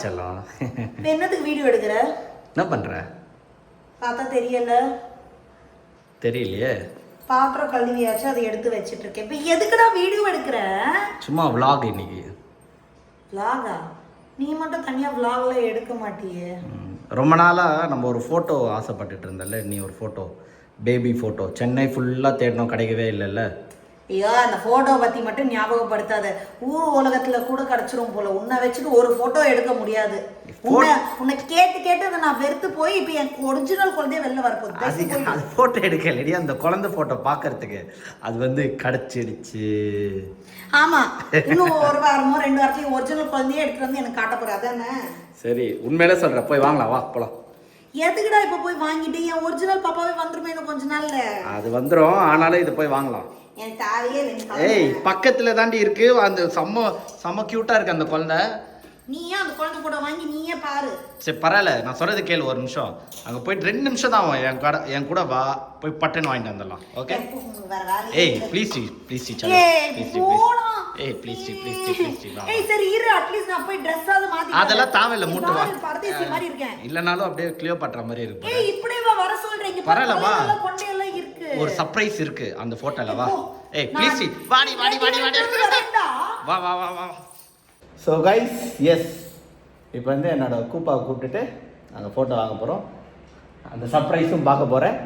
செல்லம். என்னத்துக்கு வீடியோ எடுக்கிற? என்ன பண்ற? பார்த்தா தெரியல. தெரியலையே. பாத்திரம் கழுவியாச்சு, அதை எடுத்து வச்சிட்டு இருக்கேன். இப்போ எதுக்குடா வீடியோ எடுக்கிற? சும்மா vlog இன்னைக்கு. vlog-ஆ? நீ மட்டும் தனியா vlog-ல எடுக்க மாட்டியே. ரொம்ப நாளா நம்ம ஒரு ஃபோட்டோ ஆசைப்பட்டுட்டு இருந்தல, நீ ஒரு ஃபோட்டோ, பேபி ஃபோட்டோ. சென்னை ஃபுல்லாக தேடணும், கிடைக்கவே இல்லைல்ல. ஐயோ, அந்த ஃபோட்டோ பற்றி மட்டும் ஞாபகப்படுத்தாத. ஊர் உலகத்தில் கூட கிடச்சிரும் போல. உன்னை வச்சுட்டு ஒரு ஃபோட்டோ எடுக்க முடியாது. உன்னை கேட்டு கேட்டு அதை நான் வெறுத்து போய் இப்போ என் ஒரிஜினல் குழந்தைய வெளில வரப்போகுது. அது ஃபோட்டோ எடுக்கலடி, அந்த குழந்தை ஃபோட்டோ பார்க்கறதுக்கு அது வந்து கிடச்சிடுச்சு. ஆமாம், இன்னும் ஒரு வாரமோ 2 வாரத்துலையும் ஒரிஜினல் குழந்தையே எடுத்துகிட்டு வந்து எனக்கு காட்ட போகிற. அதானே? சரி, உண்மையிலே சொல்கிறேன். போய் வாங்கலாம், வா போகலாம். எதுக்குடா இப்போ போய் வாங்கிட்டு? என் ஒரிஜினல் பாப்பாவே வந்துருமே இன்னும் கொஞ்ச நாள்ல. அது வந்துடும், ஆனாலும் இது போய் வாங்கலாம். என் தாயே ஏய், பக்கத்துல தாண்டி இருக்கு. அந்த செம்ம கியூட்டா இருக்கு அந்த குழந்தை. நீயே அந்த குழந்தை கூட வாங்கி நீயே பாரு. சரி பரவாயில்ல, நான் சொல்றது கேளு ஒரு நிமிஷம். அங்க போயிட்டு 2 நிமிஷம் தான் ஆகும். என் கூட வா, போய் பட்டன் வாங்கிட்டு வந்துடலாம். ஓகே? ஏய் ப்ளீஸ் ப்ளீஸ் சரி. ஏய் ப்ளீஸ் வா. ஏய் சரி இரு, அட்லீஸ்ட் நான் போய் Dress ஆவது மாத்தி. அதெல்லாம் தேவையில்ல, மூட்டு வா. பரதேசி மாதிரி இருக்கேன். இல்லனாலும் அப்படியே கிளியோபாட்ரா மாதிரி இருக்கு. ஏய் இப்படியே வர சொல்றீங்க. பரவாயில்ல வா. கொண்டே எல்லாம் இருக்கு. ஒரு சர்ப்ரைஸ் இருக்கு அந்த போட்டோல, வா. ஏய் ப்ளீஸ் வாடி வா வா வா வா. ஸோ கைஸ், எஸ், இப்போ வந்து என்னோட கூப்பாவை கூப்பிட்டுட்டு நாங்கள் ஃபோட்டோ வாங்க போகிறோம். அந்த சர்ப்ரைஸும் பார்க்க போகிறேன்.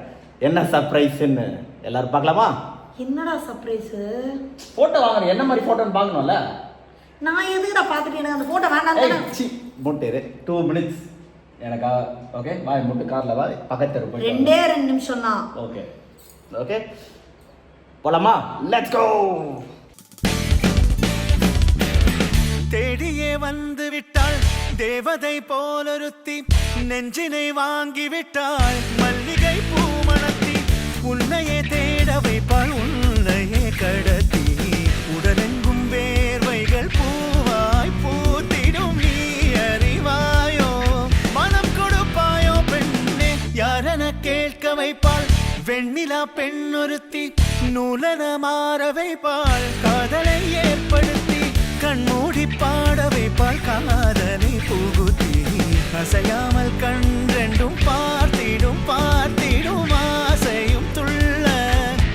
என்ன சர்ப்ரைஸுன்னு எல்லோரும் பார்க்கலாமா? என்னடா சர்ப்ரைஸு? ஃபோட்டோ வாங்கணும். என்ன மாதிரி ஃபோட்டோன்னு பார்க்கணும்ல. நான் எதுக்குடா பார்த்துட்டு எனக்கு அந்த ஃபோட்டோ வேண்டாம் தானே. முட்டேரு 2 minutes எனக்கா. ஓகே வா, முட்டு காரில் வா, பக்கத்து போய் 2 நிமிஷம் தான். ஓகே ஓகே போலாமா? Let's go. தேடியே வந்து விட்டாள் தேவதை போலொருத்தி, நெஞ்சினை வாங்கி விட்டாள் மல்லிகை பூமணத்தி, உன்னையே தேட வைப்பாள் உன்னையே கடத்தி, உடலெங்கும் வேர்வைகள் பூவாய் பூத்திடும் நீ அறிவாயோ, மனம் கொடுப்பாயோ பெண்ணே யாரென கேட்க வைப்பாள் வெண்ணிலா பெண்ணொருத்தி, நூலன மாற வைப்பாள் காதலை ஏற்படுத்தி, கண்மூடி பாட வைப்பாள் காதலை புகுத்தி, அசையாமல் கண் ரெண்டும் பார்த்திடும் பார்த்திடும் ஆசையும் துள்ள,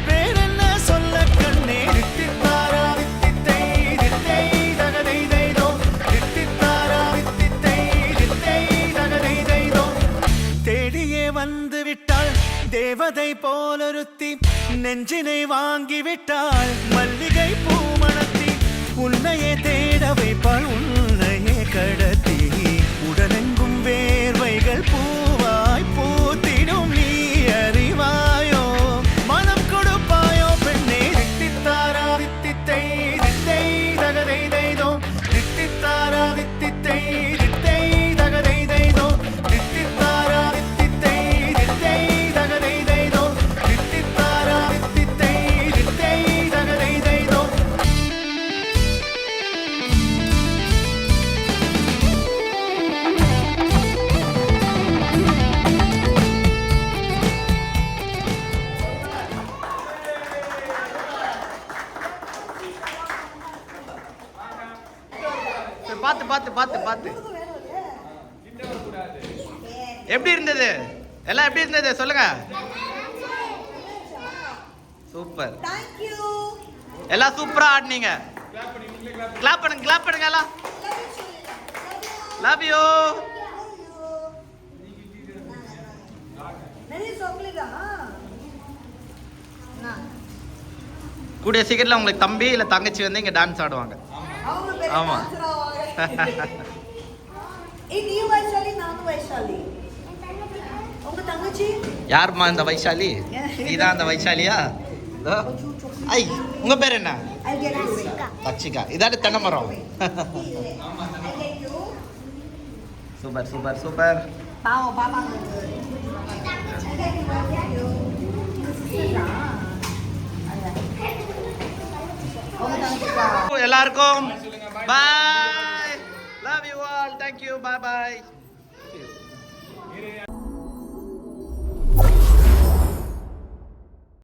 வேறென்ன சொல்ல கண்ணே. தித்தித்தாரா தித்தித்தை தித்தை தகதை தைதோ, தித்தித்தாரா தித்தித்தை தித்தை தகதை தைதோ, தேடியே வந்து விட்டாள் தேவதை போலொருத்தி, நெஞ்சினை வாங்கி விட்டாள் மல்லிகை பூமணத்தி, உன்னையே தேட வைப்பாள் உன்னையே கடத்தி, உடலெங்கும் வேர்வைகள் பூவாய் பூத்திடும் நீ அறிவாயோ, மனம் கொடுப்பாயோ பெண்ணே. தித்தித்தாரா தித்தித்தை தித்தை தகதை தைதோ, தித்தித்தாரா தித்தித்தை தித்தை தகதை தைதோ, தித்தித்தாரா தித்தித்தை தித்தை தகதை தைதோ, தித்தித்தாரா தித்தித்தை தித்தை தகதை தைதோ. பார்த்து பார்த்து பார்த்து பார்த்து. எப்படி இருந்தது எல்லாம்? எப்படி இருந்தது சொல்லுங்க. சூப்பர், எல்லாம் சூப்பரா ஆடினீங்க. கிளாப் பண்ணுங்க, கிளாப் பண்ணுங்க எல்லாம். Love you. கூடிய சீக்கிரத்தில் உங்களுக்கு தம்பி இல்லை தங்கச்சி வந்து இங்கே டான்ஸ் ஆடுவாங்க. ஆமா. யாருமா இந்த வைஷாலி? நீதான் அந்த வைஷாலியா? ஐ, உங்க பேர் என்ன? தக்ஷிகா. இதாட்டு தென்னை மரம். Super super super. எல்லாருக்கும் bye, love you all, thank you, bye bye.